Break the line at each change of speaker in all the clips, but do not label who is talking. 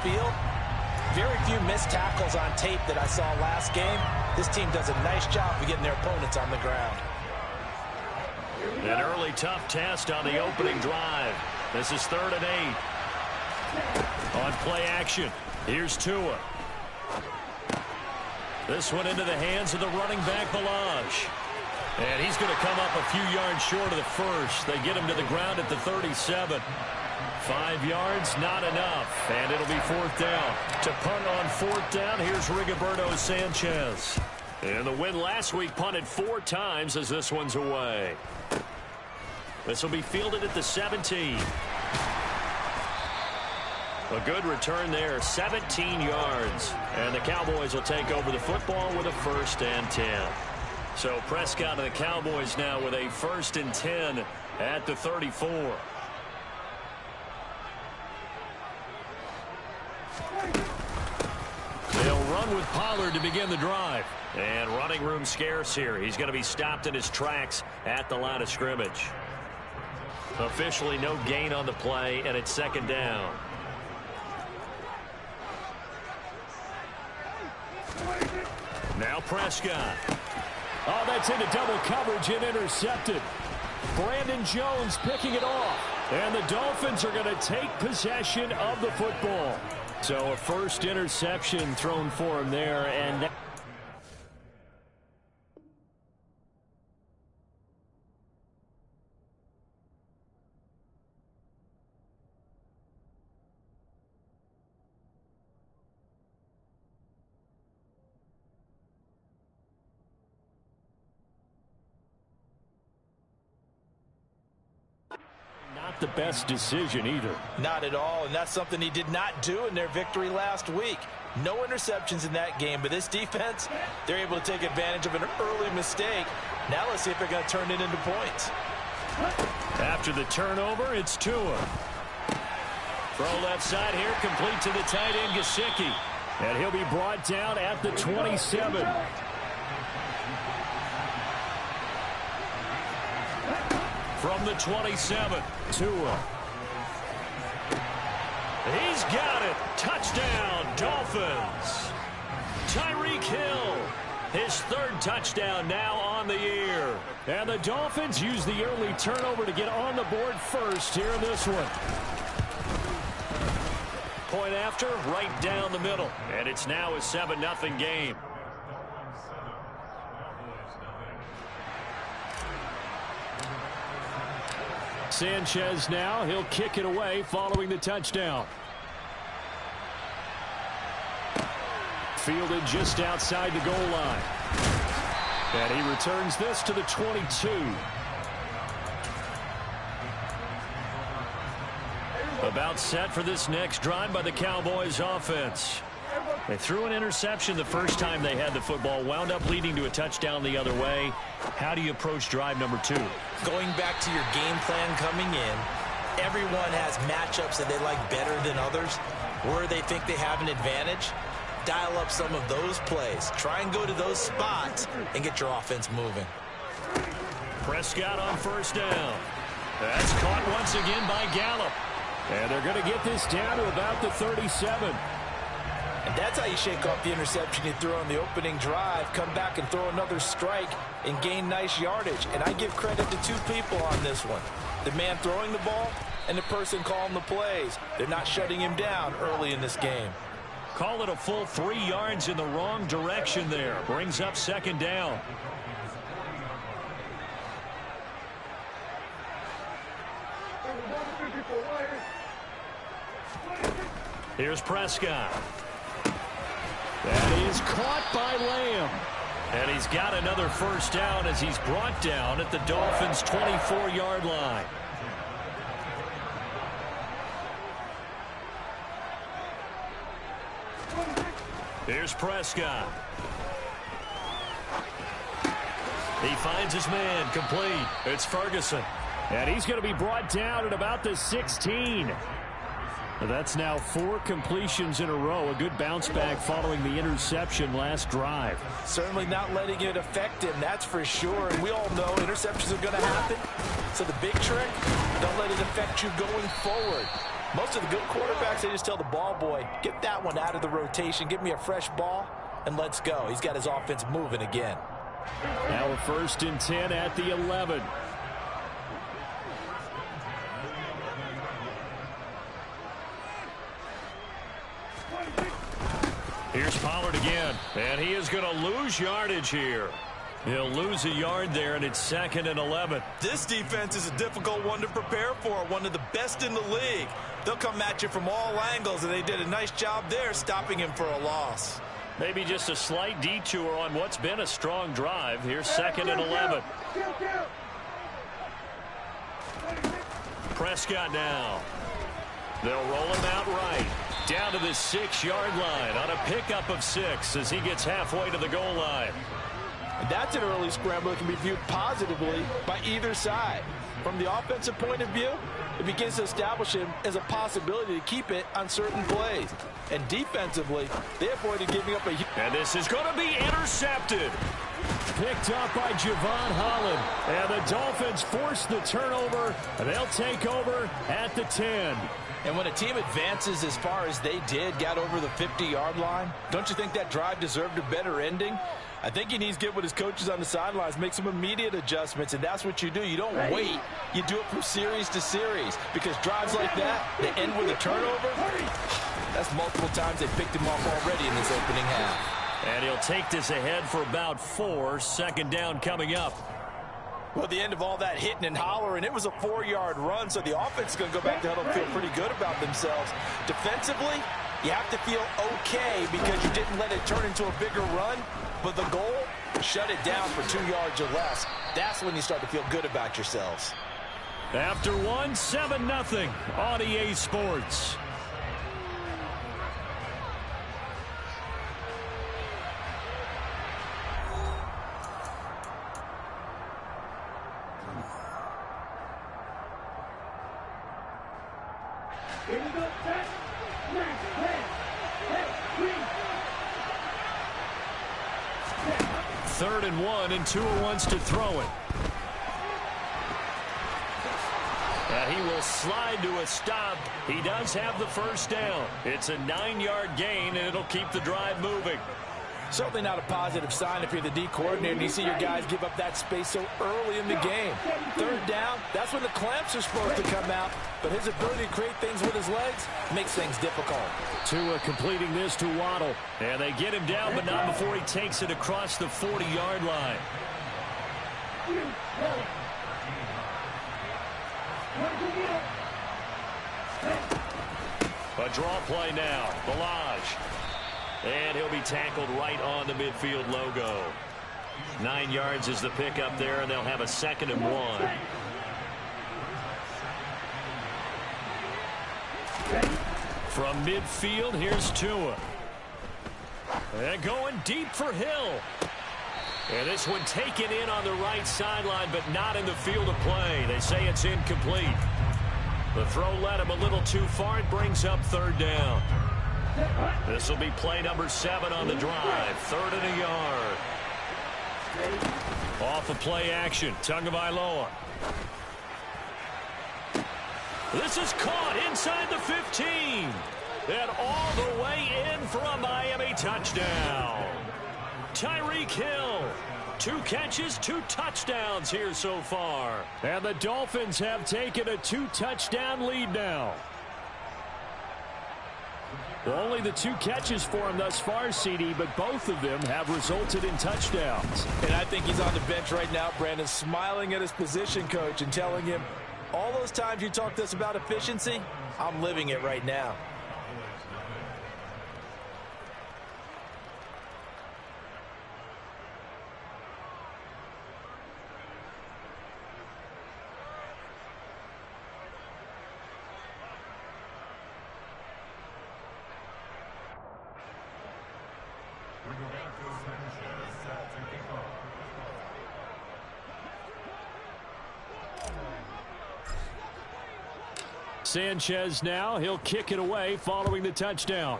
field. Very few missed tackles on tape that I saw last game. This team does a nice job of getting their opponents on the ground.
An early tough test on the opening drive. This is 3rd and 8. On play action, here's Tua. This one into the hands of the running back, Ballage. And he's going to come up a few yards short of the first. They get him to the ground at the 37. 5 yards, not enough. And it'll be 4th down. To punt on 4th down, here's Rigoberto Sanchez. And the win last week punted 4 times as this one's away. This will be fielded at the 17. A good return there, 17 yards. And the Cowboys will take over the football with a 1st and 10. So Prescott and the Cowboys now with a 1st and 10 at the 34. They'll run with Pollard to begin the drive. And running room scarce here. He's going to be stopped in his tracks at the line of scrimmage. Officially no gain on the play, and it's 2nd down. Now Prescott. Oh, that's into double coverage and intercepted. Brandon Jones picking it off. And the Dolphins are going to take possession of the football. So a first interception thrown for him there. And the best decision either.
Not at all, and that's something he did not do in their victory last week. No interceptions in that game, but this defense, they're able to take advantage of an early mistake. Now let's see if they're going to turn it into points.
After the turnover, it's Tua. Throw left side here, complete to the tight end, Gesicki. And he'll be brought down at the 27. From the 27, Tua. He's got it. Touchdown, Dolphins. Tyreek Hill, his 3rd touchdown now on the year. And the Dolphins use the early turnover to get on the board first here in this one. Point after, right down the middle. And it's now a 7-0 game. Sanchez now, he'll kick it away following the touchdown. Fielded just outside the goal line. And he returns this to the 22. About set for this next drive by the Cowboys offense. They threw an interception the first time they had the football, wound up leading to a touchdown the other way. How do you approach drive number 2?
Going back to your game plan coming in, everyone has matchups that they like better than others, where they think they have an advantage. Dial up some of those plays. Try and go to those spots and get your offense moving.
Prescott on 1st down. That's caught once again by Gallup. And they're going to get this down to about the 37.
And that's how you shake off the interception you threw on the opening drive. Come back and throw another strike and gain nice yardage. And I give credit to 2 people on this one. The man throwing the ball and the person calling the plays. They're not shutting him down early in this game.
Call it a full 3 yards in the wrong direction there. Brings up 2nd down. Here's Prescott. That is caught by Lamb. And he's got another 1st down as he's brought down at the Dolphins' 24-yard line. Here's Prescott. He finds his man, complete. It's Ferguson. And he's going to be brought down at about the 16. That's now 4 completions in a row. A good bounce back following the interception last drive.
Certainly not letting it affect him, that's for sure. And we all know interceptions are going to happen. So the big trick, don't let it affect you going forward. Most of the good quarterbacks, they just tell the ball boy, get that one out of the rotation, give me a fresh ball, and let's go. He's got his offense moving again.
Now a 1st and 10 at the 11. Here's Pollard again, and he is going to lose yardage here. He'll lose a yard there, and it's 2nd and 11.
This defense is a difficult one to prepare for, one of the best in the league. They'll come at you from all angles, and they did a nice job there stopping him for a loss.
Maybe just a slight detour on what's been a strong drive. Here's 2nd and 11. Prescott now. They'll roll him out right. Down to the 6-yard line on a pickup of 6 as he gets halfway to the goal line.
And that's an early scramble that can be viewed positively by either side. From the offensive point of view, it begins to establish him as a possibility to keep it on certain plays. And defensively, they avoided giving up a...
And this is going to be intercepted. Picked up by Javon Holland. And the Dolphins force the turnover. They'll take over at the 10.
And when a team advances as far as they did, got over the 50-yard line, don't you think that drive deserved a better ending? I think he needs to get with his coaches on the sidelines, make some immediate adjustments, and that's what you do. You don't wait. You do it from series to series, because drives like that, they end with a turnover. That's multiple times they picked him off already in this opening half.
And he'll take this ahead for about 4. 2nd down coming up.
Well, at the end of all that hitting and hollering, it was a 4-yard run, so the offense is going to go back to huddle and feel pretty good about themselves. Defensively, you have to feel okay because you didn't let it turn into a bigger run, but the goal, shut it down for 2 yards or less. That's when you start to feel good about yourselves.
After one, 7-0 on EA Sports. Third and 1, and Tua wants to throw it. He will slide to a stop. He does have the first down. It's a 9-yard gain, and it'll keep the drive moving.
Certainly not a positive sign if you're the D coordinator and you see your guys give up that space so early in the game. 3rd down, that's when the clamps are supposed to come out, but his ability to create things with his legs makes things difficult.
Tua completing this to Waddle, and they get him down, but not before he takes it across the 40-yard line. A draw play now, Balaj. And he'll be tackled right on the midfield logo. 9 yards is the pickup there, and they'll have a 2nd and 1. From midfield, here's Tua. And going deep for Hill. And this one taken in on the right sideline, but not in the field of play. They say it's incomplete. The throw led him a little too far. It brings up 3rd down. This will be play number 7 on the drive. 3rd and a yard. Off of play action. Tagovailoa. This is caught inside the 15. And all the way in for a Miami touchdown. Tyreek Hill. 2 catches, 2 touchdowns here so far. And the Dolphins have taken a 2-touchdown lead now. Only the 2 catches for him thus far, CD, but both of them have resulted in touchdowns.
And I think he's on the bench right now, Brandon, smiling at his position coach and telling him, all those times you talked to us about efficiency, I'm living it right now.
Sanchez now, he'll kick it away following the touchdown.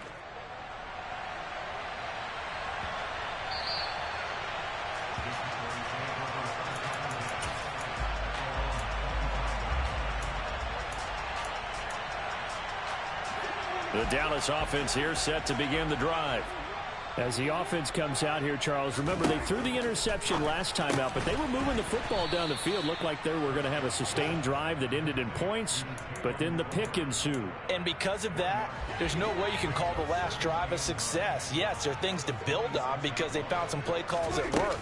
The Dallas offense here set to begin the drive. As the offense comes out here, Charles, remember they threw the interception last time out, but they were moving the football down the field. Looked like they were going to have a sustained drive that ended in points, but then the pick ensued.
And because of that, there's no way you can call the last drive a success. Yes, there are things to build on because they found some play calls that work.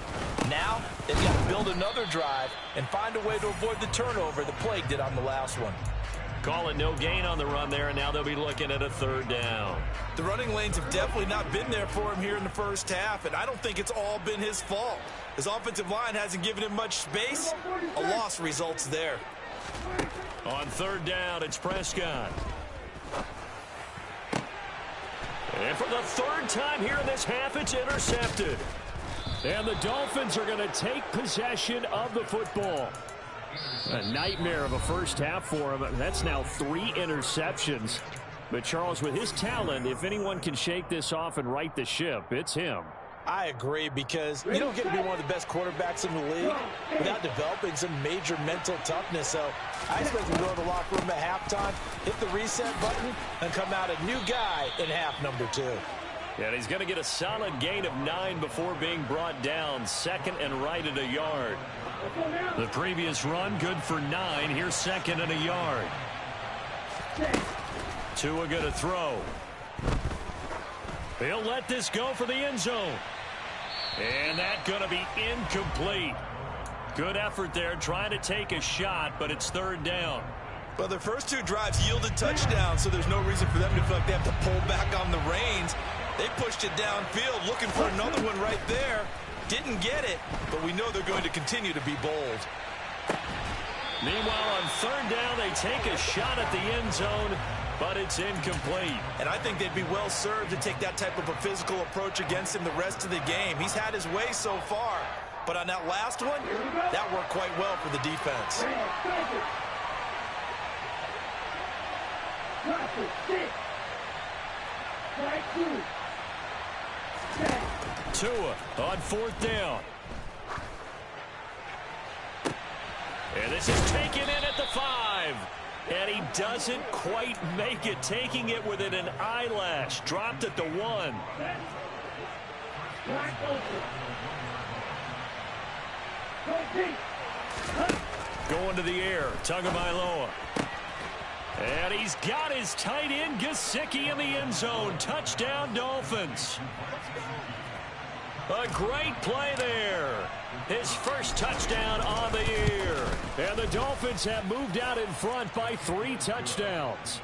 Now, they've got to build another drive and find a way to avoid the turnover the plague did on the last one.
Call it no gain on the run there, and now they'll be looking at a third down.
The running lanes have definitely not been there for him here in the first half, and I don't think it's all been his fault. His offensive line hasn't given him much space. A loss results there.
On third down, it's Prescott. And for the third time here in this half, it's intercepted. And the Dolphins are going to take possession of the football. A nightmare of a first half for him. That's now 3 interceptions. But Charles, with his talent, if anyone can shake this off and right the ship, it's him.
I agree, because you don't get to be one of the best quarterbacks in the league without developing some major mental toughness. So I expect him to go to the locker room at halftime, hit the reset button, and come out a new guy in half number 2.
And he's going to get a solid gain of 9 before being brought down. Second and right at a yard. The previous run good for 9. Here's second and a yard. Tua going to throw. He'll let this go for the end zone. And that's going to be incomplete. Good effort there trying to take a shot, but it's third down.
Well, their first 2 drives yielded touchdowns, so there's no reason for them to feel like they have to pull back on the reins. They pushed it downfield, looking for another one right there. Didn't get it, but we know they're going to continue to be bold.
Meanwhile, on third down, they take a shot at the end zone, but it's incomplete.
And I think they'd be well served to take that type of a physical approach against him the rest of the game. He's had his way so far, but on that last one, that worked quite well for the defense.
Tua on fourth down. And this is taken in at the 5. And he doesn't quite make it, taking it within an eyelash. Dropped at the 1. Going to the air, Tagovailoa. And he's got his tight end, Gesicki, in the end zone. Touchdown, Dolphins. A great play there. His first touchdown on the year. And the Dolphins have moved out in front by 3 touchdowns.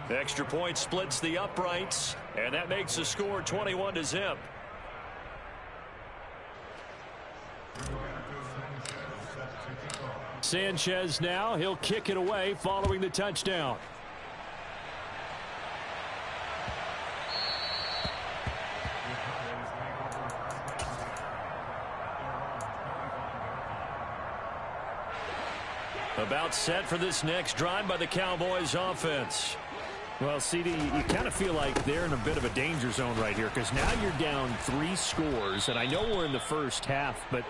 The extra point splits the uprights, and that makes the score 21-0. Sanchez now, he'll kick it away following the touchdown. About set for this next drive by the Cowboys offense. Well, CD, you kind of feel like they're in a bit of a danger zone right here, because now you're down 3 scores, and I know we're in the first half, but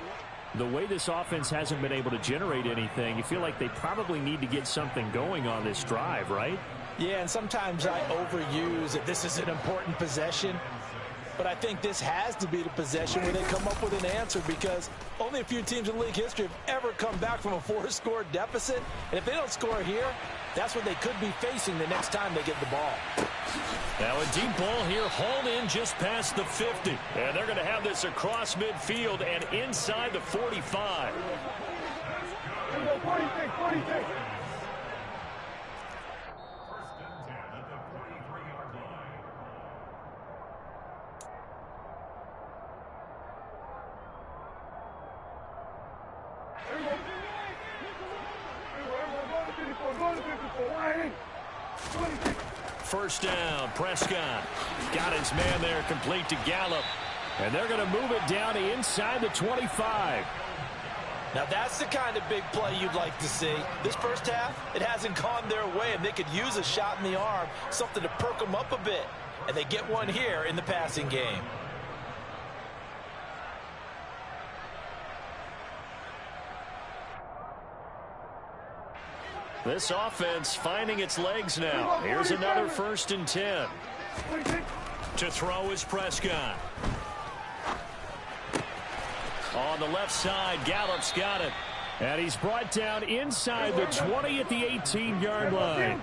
the way this offense hasn't been able to generate anything, you feel like they probably need to get something going on this drive, right?
Yeah, and sometimes I overuse that this is an important possession. But I think this has to be the possession where they come up with an answer, because only a few teams in league history have ever come back from a 4-score deficit. And if they don't score here, that's what they could be facing the next time they get the ball.
Now a deep ball here, hauled in just past the 50. And they're going to have this across midfield and inside the 45.
46.
First down, Prescott got his man there, complete to Gallup. And they're going to move it down to inside the 25.
Now that's the kind of big play you'd like to see. This first half, it hasn't gone their way, and they could use a shot in the arm, something to perk them up a bit. And they get one here in the passing game.
This offense finding its legs now. Here's another 1st and 10. To throw is Prescott. On the left side, Gallup's got it. And he's brought down inside the 20 at the 18-yard line.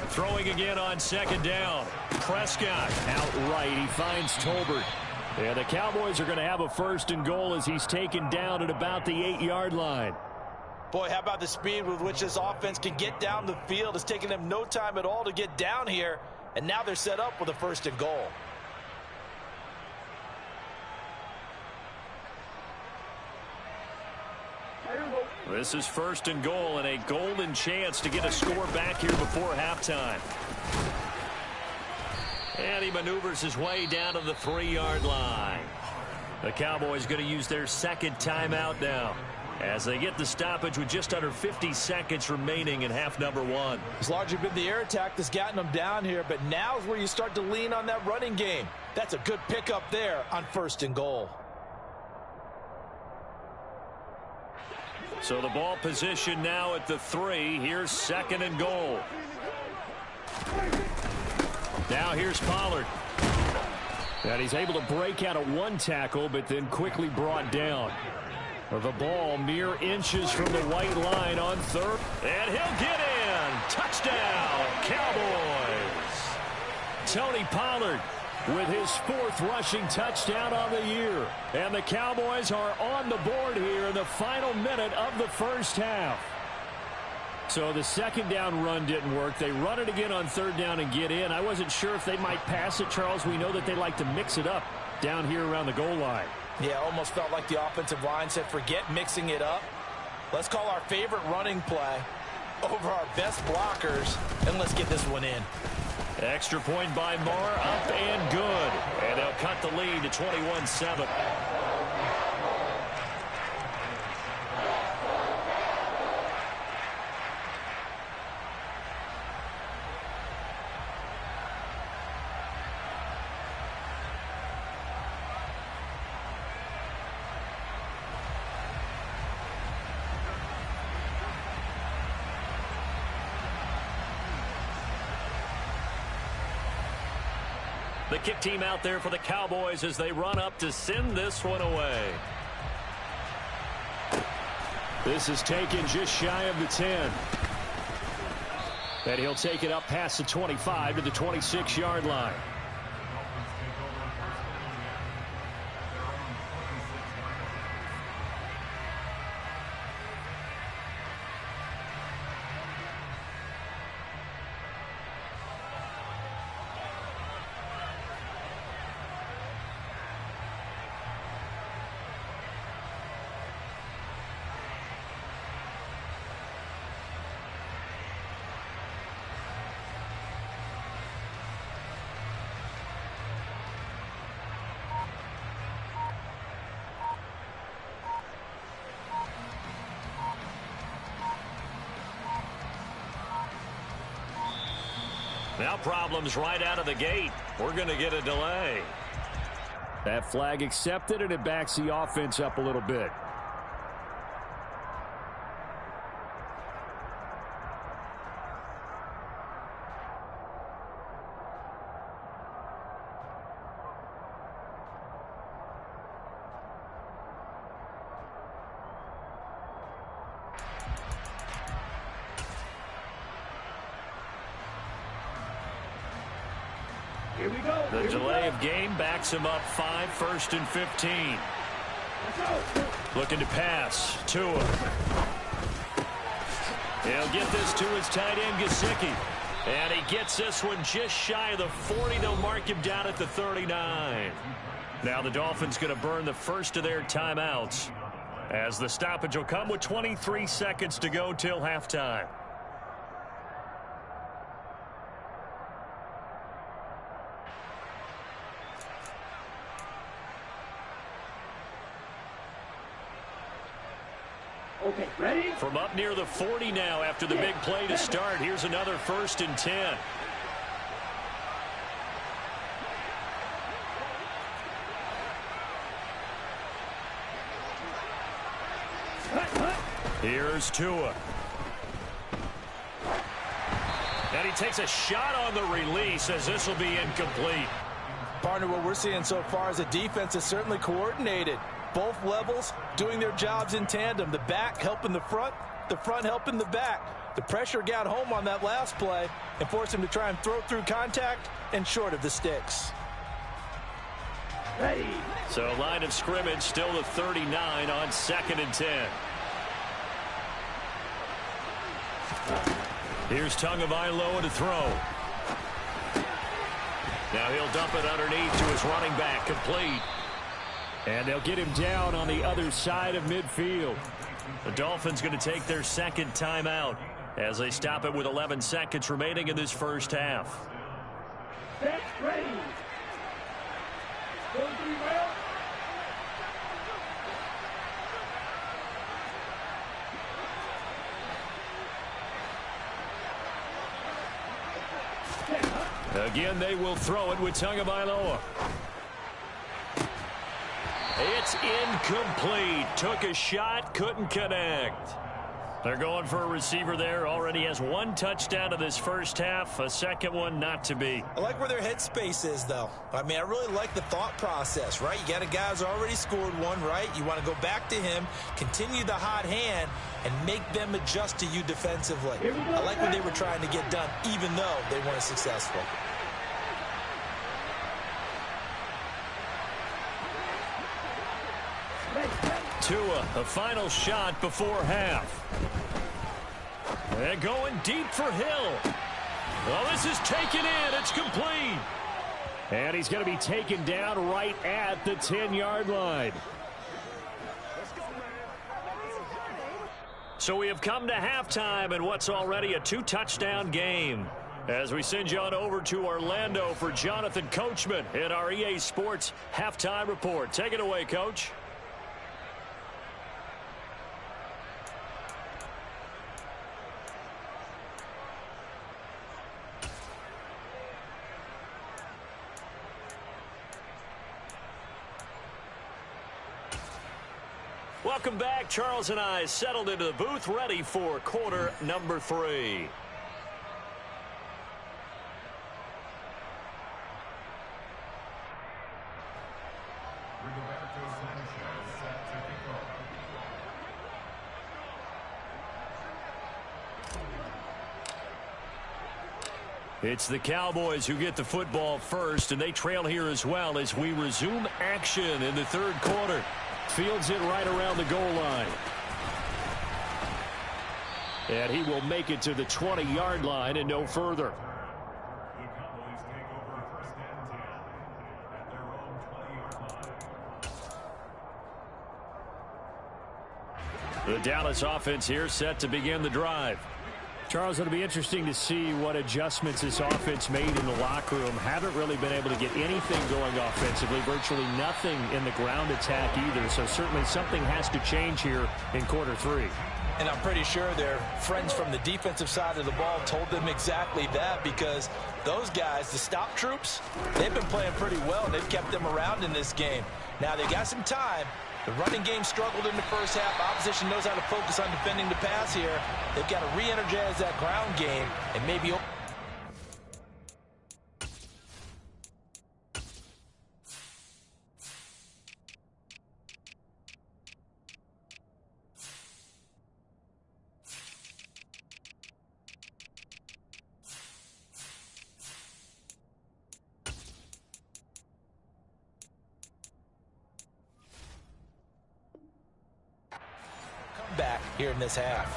Throwing again on 2nd down. Prescott outright. He finds Tolbert. And the Cowboys are going to have a 1st and goal as he's taken down at about the 8-yard line.
Boy, how about the speed with which this offense can get down the field? It's taken them no time at all to get down here. And now they're set up with a 1st and goal.
This is 1st and goal and a golden chance to get a score back here before halftime. And he maneuvers his way down to the 3-yard line. The Cowboys going to use their 2nd timeout now as they get the stoppage with just under 50 seconds remaining in half number 1.
It's largely been the air attack that's gotten them down here, but now is where you start to lean on that running game. That's a good pickup there on 1st and goal.
So the ball position now at the 3. Here's 2nd and goal. Now here's Pollard. And he's able to break out of 1 tackle, but then quickly brought down. The ball mere inches from the white line on 3rd. And he'll get in. Touchdown, Cowboys. Tony Pollard with his 4th rushing touchdown on the year. And the Cowboys are on the board here in the final minute of the 1st half. So the 2nd down run didn't work. They run it again on 3rd down and get in. I wasn't sure if they might pass it, Charles. We know that they like to mix it up down here around the goal line.
Yeah, almost felt like the offensive line said, forget mixing it up. Let's call our favorite running play over our best blockers, and let's get this one in.
Extra point by Moore, up and good. And they'll cut the lead to 21-7. The kick team out there for the Cowboys as they run up to send this one away. This is taken just shy of the 10. And he'll take it up past the 25 to the 26-yard line. Now problems right out of the gate. We're going to get a delay. That flag accepted, and it backs the offense up a little bit. The delay of game backs him up 5, 1st and 15. Looking to pass. Tua. He'll get this to his tight end, Gesicki. And he gets this one just shy of the 40. They'll mark him down at the 39. Now the Dolphins going to burn the first of their timeouts as the stoppage will come with 23 seconds to go till halftime.
Okay, ready?
From up near the 40 now after the big play to start. Here's another 1st and 10. Here's Tua. And he takes a shot on the release as this will be incomplete.
Partner, what we're seeing so far is the defense is certainly coordinated. Both levels doing their jobs in tandem. The back helping the front helping the back. The pressure got home on that last play and forced him to try and throw through contact and short of the sticks.
Ready.
So line of scrimmage still the 39 on 2nd and 10. Here's Tagovailoa to throw. Now he'll dump it underneath to his running back, complete. And they'll get him down on the other side of midfield. The Dolphins going to take their second timeout as they stop it with 11 seconds remaining in this first half.
Set, ready. Go three, well.
Again, they will throw it with Tagovailoa. It's incomplete. Took a shot, couldn't connect. They're going for a receiver there. Already has 1 touchdown in this first half. A second one not to be.
I like where their headspace is, though. I mean, I really like the thought process, right? You got a guy who's already scored one, right? You want to go back to him, continue the hot hand, and make them adjust to you defensively. I like what they were trying to get done, even though they weren't successful.
Tua, a final shot before half. And going deep for Hill. Well, this is taken in. It's complete. And he's going to be taken down right at the 10-yard line. So we have come to halftime in what's already a 2-touchdown game. As we send you on over to Orlando for Jonathan Coachman in our EA Sports Halftime Report. Take it away, Coach. Welcome back. Charles and I settled into the booth, ready for quarter number 3. It's the Cowboys who get the football first, and they trail here as well as we resume action in the third quarter. Fields it right around the goal line. And he will make it to the 20-yard line and no further.
The Cowboys take over 1st and 10 at their own 20-yard line.
The Dallas offense here set to begin the drive. Charles, it'll be interesting to see what adjustments this offense made in the locker room. Haven't really been able to get anything going offensively. Virtually nothing in the ground attack either. So certainly something has to change here in quarter 3.
And I'm pretty sure their friends from the defensive side of the ball told them exactly that, because those guys, the stop troops, they've been playing pretty well. They've kept them around in this game. Now they got some time. The running game struggled in the first half. Opposition knows how to focus on defending the pass here. They've got to re-energize that ground game and maybe... back here in this half.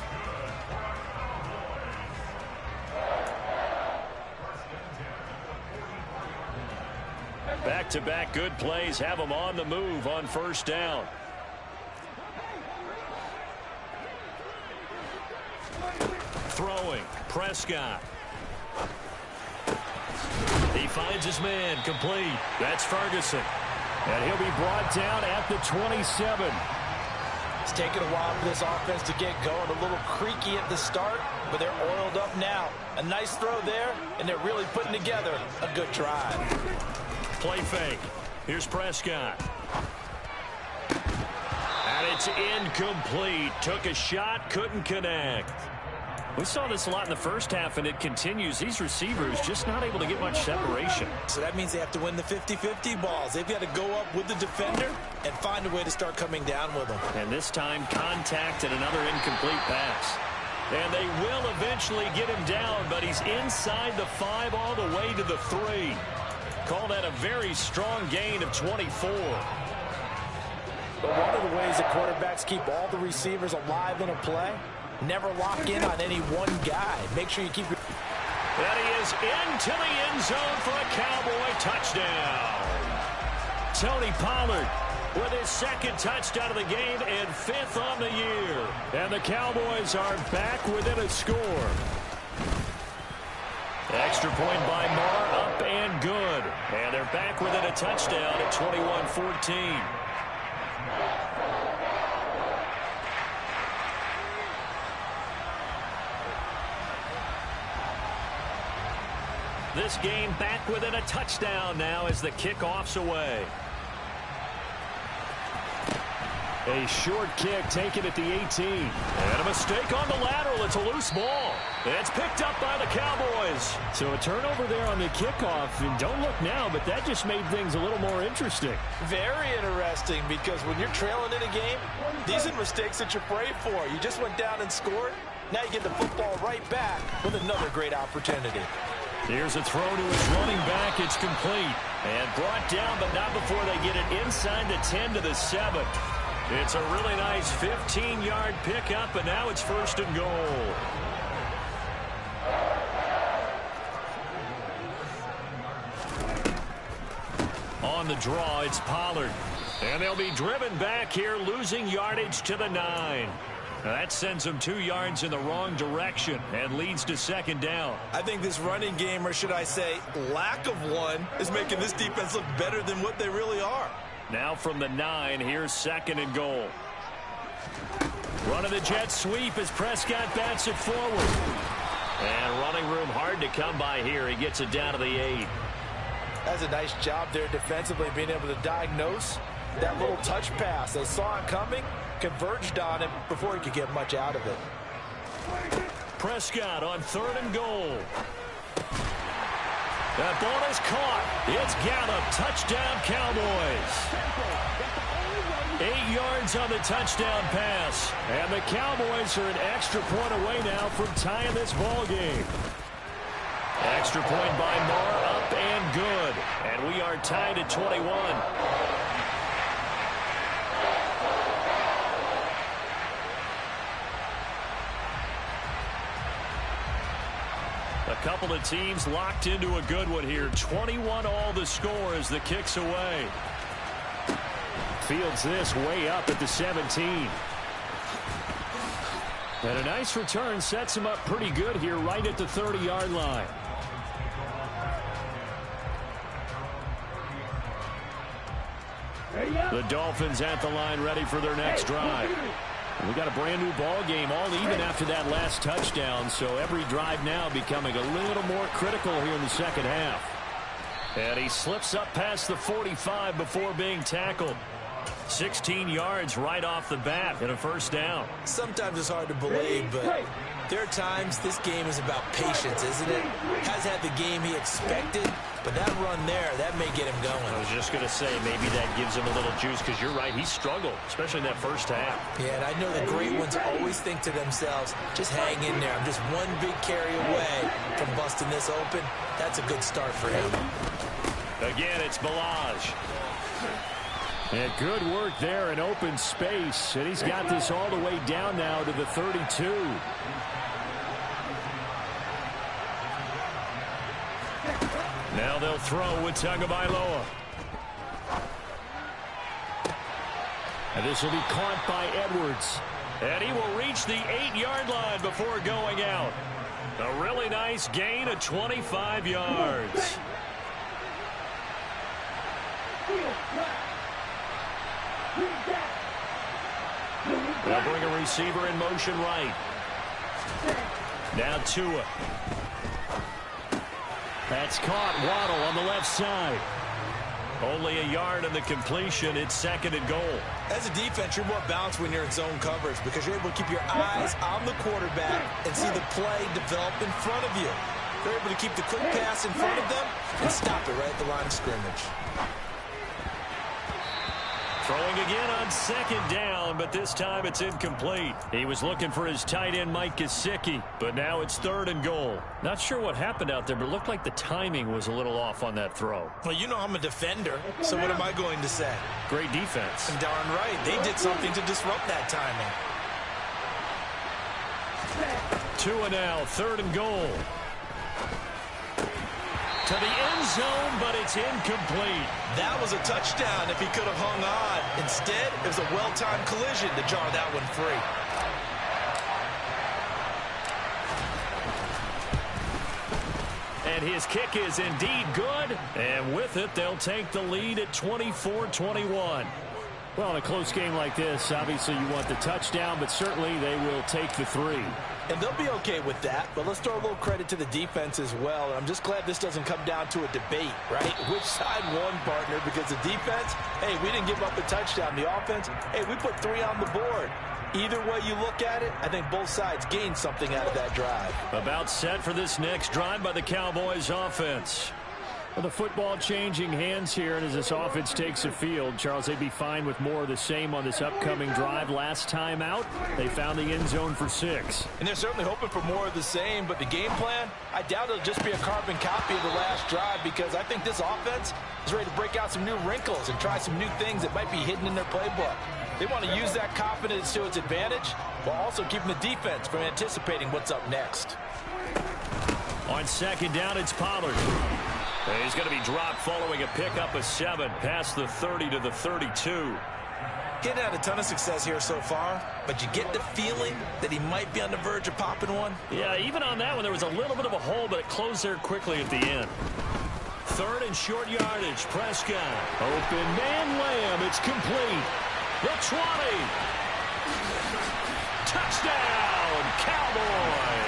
Back-to-back good plays have them on the move on first down. Throwing, Prescott. He finds his man, complete. That's Ferguson. And he'll be brought down at the 27.
It's taken a while for this offense to get going. A little creaky at the start, but they're oiled up now. A nice throw there, and they're really putting together a good drive.
Play fake. Here's Prescott. And it's incomplete. Took a shot, couldn't connect. We saw this a lot in the first half, and it continues. These receivers just not able to get much separation.
So that means they have to win the 50-50 balls. They've got to go up with the defender and find a way to start coming down with them.
And this time, contact and another incomplete pass. And they will eventually get him down, but he's inside the 5 all the way to the 3. Call that a very strong gain of 24.
But one of the ways that quarterbacks keep all the receivers alive in a play, never lock in on any one guy. Make sure you keep your...
And he is into the end zone for a Cowboy touchdown. Tony Pollard with his second touchdown of the game and 5th on the year. And the Cowboys are back within a score. Extra point by Marr, up and good. And they're back within a touchdown at 21-14. This game back within a touchdown now as the kickoff's away. A short kick taken at the 18. And a mistake on the lateral. It's a loose ball. It's picked up by the Cowboys. So a turnover there on the kickoff. And don't look now, but that just made things a little more interesting.
Very interesting, because when you're trailing in a game, these are mistakes that you pray for. You just went down and scored. Now you get the football right back with another great opportunity.
Here's a throw to his running back. It's complete. And brought down, but not before they get it inside the 10 to the 7. It's a really nice 15-yard pickup, and now it's 1st and goal. On the draw, it's Pollard. And they'll be driven back here, losing yardage to the 9. That sends them 2 yards in the wrong direction and leads to 2nd down.
I think this running game, or should I say lack of one, is making this defense look better than what they really are.
Now from the 9, here's 2nd and goal. Running the jet sweep as Prescott bats it forward. And running room hard to come by here. He gets it down to the 8.
That's a nice job there defensively, being able to diagnose that little touch pass. They saw it coming, converged on it before he could get much out of it.
Prescott on 3rd and goal. That ball is caught. It's Gallup. Touchdown, Cowboys. 8 yards on the touchdown pass. And the Cowboys are an extra point away now from tying this ball game. Extra point by Marr, up and good. And we are tied at 21. A couple of teams locked into a good one here. 21 all the score as the kick's away. Fields this way up at the 17. And a nice return sets him up pretty good here right at the 30-yard line. The Dolphins at the line ready for their next drive. We got a brand new ball game, all even after that last touchdown, so every drive now becoming a little more critical here in the 2nd half. And he slips up past the 45 before being tackled. 16 yards right off the bat and a 1st down.
Sometimes it's hard to believe, but there are times this game is about patience, isn't it? Has had the game he expected, but that run there, that may get him going.
I was just going to say, maybe that gives him a little juice, because you're right, he struggled, especially in that 1st half.
Yeah, and I know the great ones always think to themselves, just hang in there. I'm just one big carry away from busting this open. That's a good start for him.
Again, it's Ballage. And good work there in open space. And he's got this all the way down now to the 32. Now they'll throw with Tagovailoa. And this will be caught by Edwards. And he will reach the 8-yard line before going out. A really nice gain of 25 yards. They'll bring a receiver in motion right. Now Tua. That's caught. Waddle on the left side. Only a yard in the completion. It's 2nd and goal.
As a defense, you're more balanced when you're in zone coverage because you're able to keep your eyes on the quarterback and see the play develop in front of you. They're able to keep the quick pass in front of them and stop it right at the line of scrimmage.
Throwing again on 2nd down, but this time it's incomplete. He was looking for his tight end, Mike Gesicki, but now it's 3rd and goal. Not sure what happened out there, but it looked like the timing was a little off on that throw.
Well, you know I'm a defender, so what am I going to say?
Great defense.
And darn right, they did something to disrupt that timing.
2 and now, 3rd and goal. To the end zone, but it's incomplete.
That was a touchdown if he could have hung on. Instead, it was a well-timed collision to jar that one free.
And his kick is indeed good. And with it, they'll take the lead at 24-21. Well, in a close game like this, obviously you want the touchdown, but certainly they will take the 3.
And they'll be okay with that, but let's throw a little credit to the defense as well. I'm just glad this doesn't come down to a debate, right? Which side won, partner? Because the defense, hey, we didn't give up a touchdown. The offense, hey, we put 3 on the board. Either way you look at it, I think both sides gained something out of that drive.
About set for this next drive by the Cowboys offense. Well, the football changing hands here, and as this offense takes the field, Charles, they'd be fine with more of the same on this upcoming drive. Last time out, they found the end zone for 6.
And they're certainly hoping for more of the same, but the game plan, I doubt it'll just be a carbon copy of the last drive because I think this offense is ready to break out some new wrinkles and try some new things that might be hidden in their playbook. They want to use that confidence to its advantage while also keeping the defense from anticipating what's up next.
On 2nd down, it's Pollard. He's going to be dropped following a pickup of 7 past the 30 to the 32.
He hadn't had a ton of success here so far, but you get the feeling that he might be on the verge of popping one.
Yeah, even on that one, there was a little bit of a hole, but it closed there quickly at the end. 3rd and short yardage. Prescott. Open man Lamb. It's complete. The 20. Touchdown, Cowboys.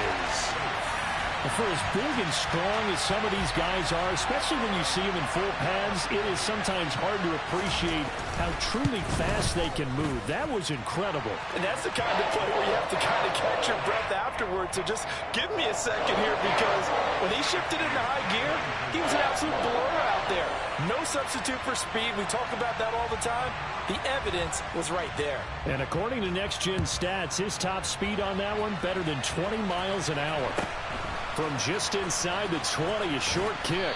For as big and strong as some of these guys are, especially when you see them in full pads, it is sometimes hard to appreciate how truly fast they can move. That was incredible.
And that's the kind of play where you have to kind of catch your breath afterwards. So just give me a second here because when he shifted into high gear, he was an absolute blower out there. No substitute for speed. We talk about that all the time. The evidence was right there.
And according to Next Gen Stats, his top speed on that one, better than 20 miles an hour. From just inside the 20, a short kick.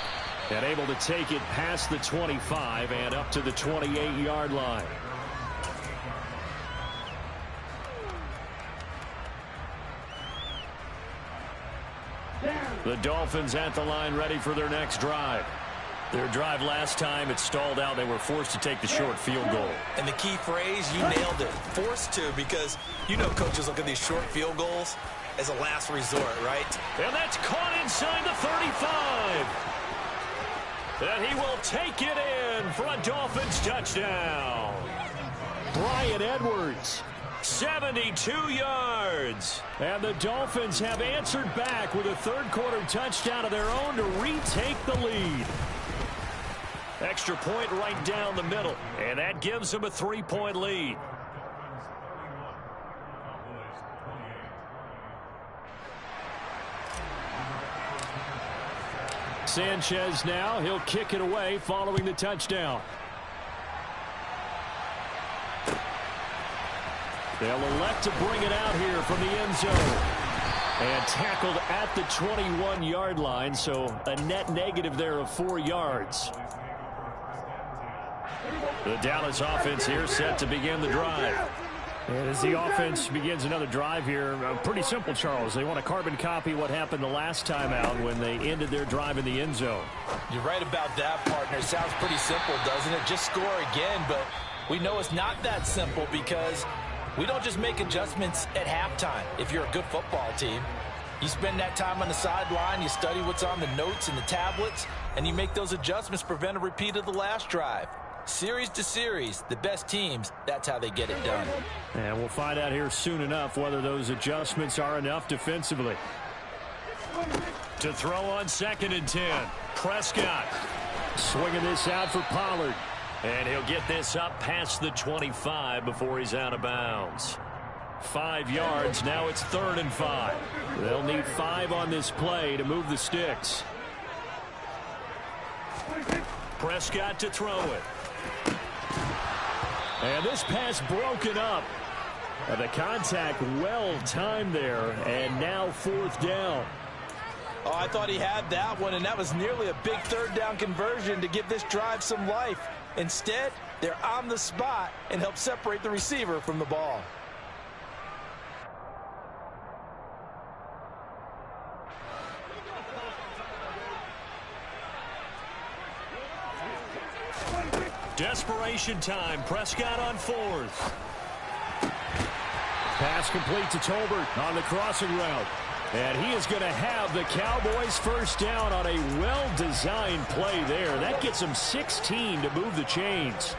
And able to take it past the 25 and up to the 28-yard line. The Dolphins at the line ready for their next drive. Their drive last time, it stalled out. They were forced to take the short field goal.
And the key phrase, you nailed it. Forced to, because you know coaches look at these short field goals as a last resort, right?
And that's caught inside the 35. And he will take it in for a Dolphins touchdown. Bryan Edwards, 72 yards. And the Dolphins have answered back with a third-quarter touchdown of their own to retake the lead. Extra point right down the middle, and that gives them a 3-point lead. Sanchez now, he'll kick it away following the touchdown. They'll elect to bring it out here from the end zone. And tackled at the 21-yard line, so a net negative there of 4 yards. The Dallas offense here set to begin the drive. And as the offense begins another drive here, pretty simple, Charles. They want to carbon copy what happened the last time out when they ended their drive in the end zone.
You're right about that, partner. Sounds pretty simple, doesn't it? Just score again, but we know it's not that simple because we don't just make adjustments at halftime. If you're a good football team, you spend that time on the sideline, you study what's on the notes and the tablets, and you make those adjustments to prevent a repeat of the last drive. Series to series, the best teams, that's how they get it done.
And we'll find out here soon enough whether those adjustments are enough defensively. To throw on 2nd and 10, Prescott. Swinging this out for Pollard. And he'll get this up past the 25 before he's out of bounds. 5 yards. Now it's 3rd and 5. They'll need 5 on this play to move the sticks. Prescott to throw it. And this pass broken up. The contact well timed there, and now 4th down.
Oh, I thought he had that one, and that was nearly a big 3rd down conversion to give this drive some life. Instead, they're on the spot and help separate the receiver from the ball.
Desperation time. Prescott on 4th. Pass complete to Tolbert on the crossing route. And he is going to have the Cowboys 1st down on a well-designed play there. That gets them 16 to move the chains.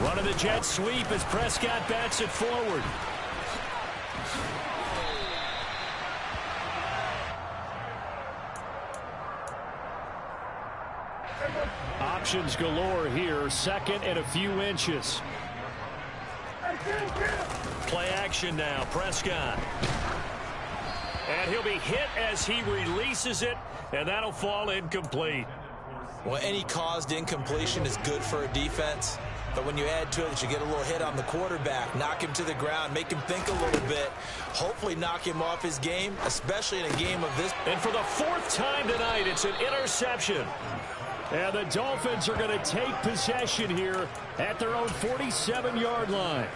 Running the jet sweep as Prescott bats it forward. Options galore here. 2nd and a few inches. Play action now. Prescott. And he'll be hit as he releases it, and that'll fall incomplete.
Well, any caused incompletion is good for a defense. But when you add to it that you get a little hit on the quarterback, knock him to the ground, make him think a little bit, hopefully knock him off his game, especially in a game of this.
And for the 4th time tonight, it's an interception. And the Dolphins are going to take possession here at their own 47-yard line.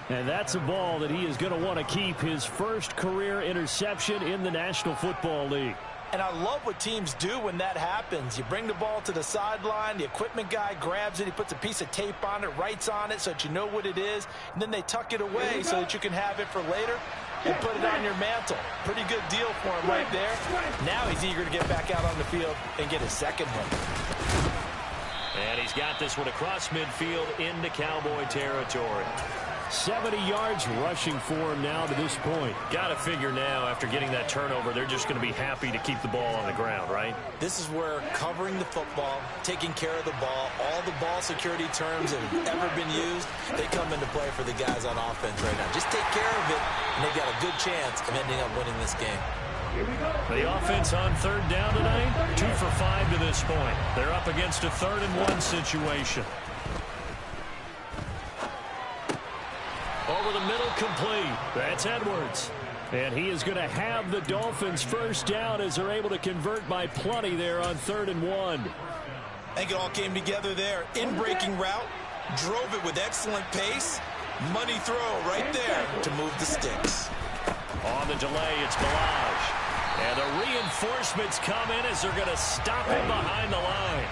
And that's a ball that he is going to want to keep, his 1st career interception in the National Football League.
And I love what teams do when that happens. You bring the ball to the sideline, the equipment guy grabs it, he puts a piece of tape on it, writes on it so that you know what it is, and then they tuck it away so that you can have it for later and put it on your mantle. Pretty good deal for him right there. Now he's eager to get back out on the field and get his 2nd one.
And he's got this one across midfield into Cowboy territory. 70 yards rushing for him now to this point. Got to figure now, after getting that turnover, they're just going to be happy to keep the ball on the ground, right?
This is where covering the football, taking care of the ball, all the ball security terms that have ever been used, they come into play for the guys on offense right now. Just take care of it, and they've got a good chance of ending up winning this game.
The offense on 3rd down tonight, 2 for 5 to this point. They're up against a 3rd and 1 situation. Over the middle, complete. That's Edwards. And he is going to have the Dolphins 1st down as they're able to convert by plenty there on 3rd and 1.
I think it all came together there. In-breaking route, drove it with excellent pace. Money throw right there to move the sticks.
On the delay, it's Ballage. And the reinforcements come in as they're going to stop him behind the line.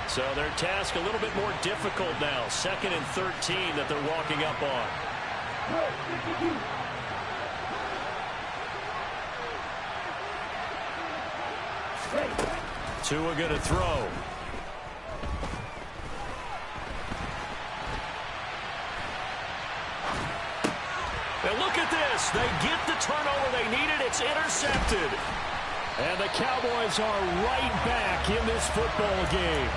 So their task a little bit more difficult now. 2nd and 13 that they're walking up on. Tua going to throw. And look at this. They get the turnover they needed. It's intercepted. And the Cowboys are right back in this football game.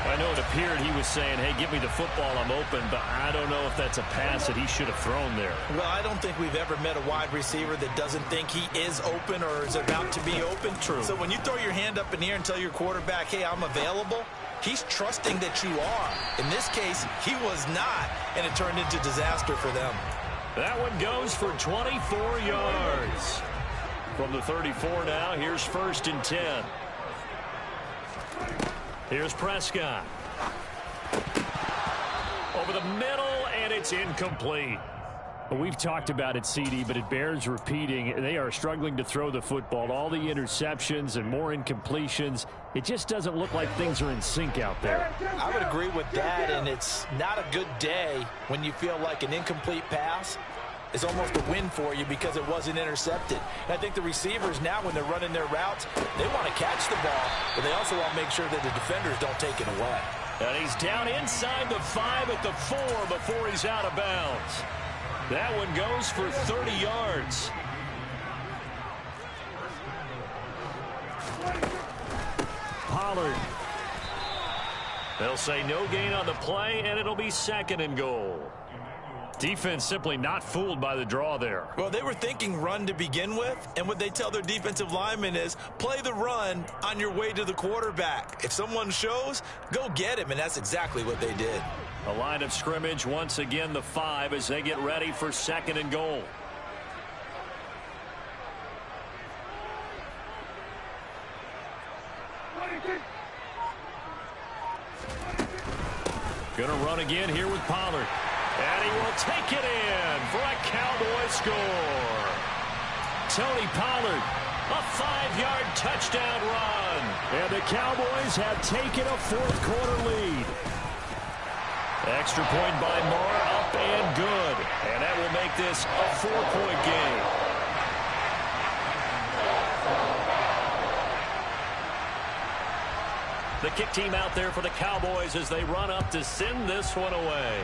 I know it appeared he was saying, hey, give me the football, I'm open, but I don't know if that's a pass that he should have thrown there.
Well, I don't think we've ever met a wide receiver that doesn't think he is open or is about to be open.
True.
So when you throw your hand up in the air and tell your quarterback, hey, I'm available, he's trusting that you are. In this case, he was not, and it turned into disaster for them.
That one goes for 24 yards. From the 34 now, here's 1st and 10. Here's Prescott. Over the middle, and it's incomplete. We've talked about it, CD, but it bears repeating. They are struggling to throw the football. All the interceptions and more incompletions. It just doesn't look like things are in sync out there.
I would agree with that, and it's not a good day when you feel like an incomplete pass is almost a win for you because it wasn't intercepted. And I think the receivers now, when they're running their routes, they want to catch the ball, but they also want to make sure that the defenders don't take it away.
And he's down inside the 5 at the 4 before he's out of bounds. That one goes for 30 yards. Pollard. They'll say no gain on the play, and it'll be 2nd and goal. Defense simply not fooled by the draw there.
Well, they were thinking run to begin with, and what they tell their defensive linemen is play the run on your way to the quarterback. If someone shows, go get him, and that's exactly what they did.
A line of scrimmage, once again the 5 as they get ready for 2nd and goal. Going to run again here with Pollard. And he will take it in for a Cowboy score. Tony Pollard, a 5-yard touchdown run. And the Cowboys have taken a 4th quarter lead. Extra point by Moore, up and good. And that will make this a 4-point game. The kick team out there for the Cowboys as they run up to send this one away.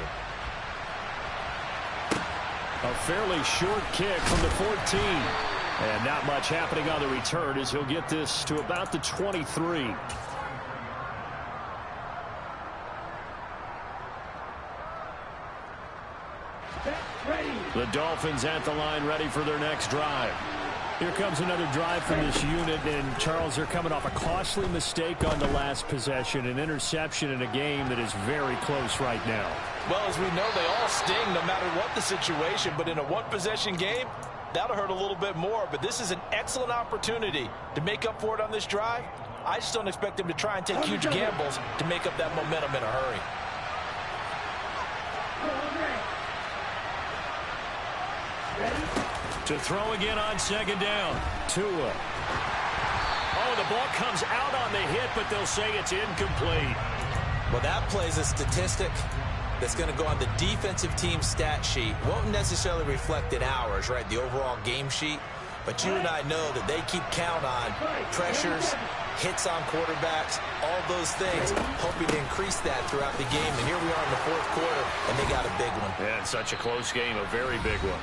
A fairly short kick from the 14. And not much happening on the return as he'll get this to about the 23. The Dolphins at the line ready for their next drive. Here comes another drive from this unit, and Charles, they're coming off a costly mistake on the last possession, an interception in a game that is very close right now.
Well, as we know, they all sting no matter what the situation, but in a one-possession game, that'll hurt a little bit more. But this is an excellent opportunity to make up for it on this drive. I just don't expect them to try and take huge gambles to make up that momentum in a hurry.
To throw again on 2nd down. Tua. Oh, the ball comes out on the hit, but they'll say it's incomplete.
Well, that plays a statistic that's going to go on the defensive team stat sheet. Won't necessarily reflect in ours, right, the overall game sheet. But you and I know that they keep count on pressures, hits on quarterbacks, all those things, hoping to increase that throughout the game. And here we are in the 4th quarter, and they got a big one.
Yeah, it's such a close game, a very big one.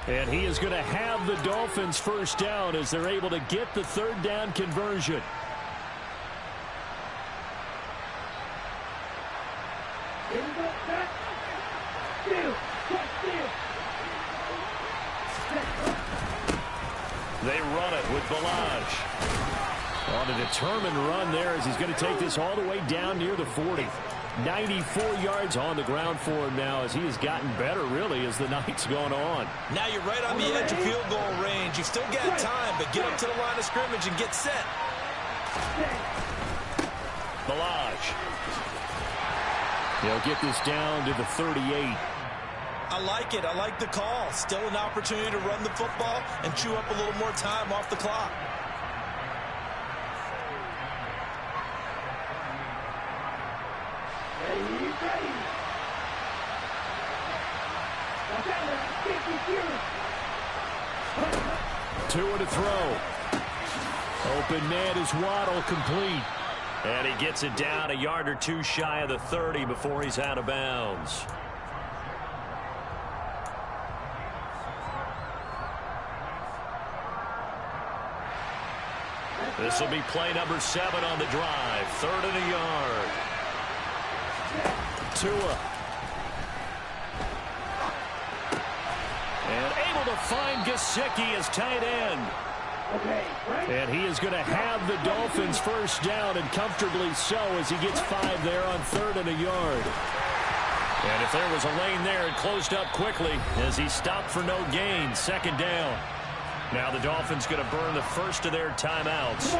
And he is going to have the Dolphins first down as they're able to get the 3rd down conversion. They run it with Balaj. On a determined run there as he's going to take this all the way down near the 40. 94 yards on the ground for him now as he has gotten better, really, as the night's gone on.
Now you're right on the edge of field goal range. You've still got time, but get up to the line of scrimmage and get set.
Balaj. They'll get this down to the 38.
I like it. I like the call. Still an opportunity to run the football and chew up a little more time off the clock.
Tua to throw. Open man is Waddle, complete. And he gets it down a yard or two shy of the 30 before he's out of bounds. This will be play number 7 on the drive. 3rd and a yard. Tua. And able to find Gesicki as tight end. And he is going to have the Dolphins first down, and comfortably so, as he gets 5 there on 3rd and a yard. And if there was a lane there, it closed up quickly as he stopped for no gain. 2nd down. Now the Dolphins going to burn the first of their timeouts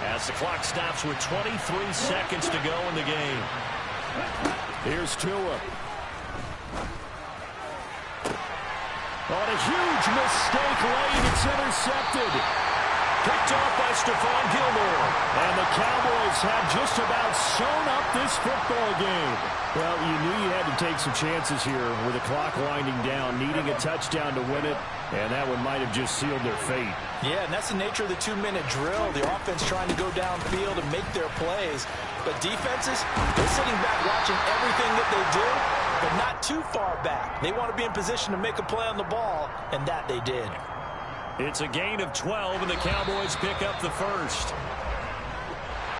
as the clock stops with 23 seconds to go in the game. Here's Tua. On a huge mistake late, it's intercepted. Picked off by Stephon Gilmore. And the Cowboys have just about sewn up this football game. Well, you knew you had to take some chances here with the clock winding down, needing a touchdown to win it, and that one might have just sealed their fate.
Yeah, and that's the nature of the 2-minute drill. The offense trying to go downfield and make their plays. But defenses, they're sitting back watching everything that they do, but not too far back. They want to be in position to make a play on the ball, and that they did.
It's a gain of 12, and the Cowboys pick up the first.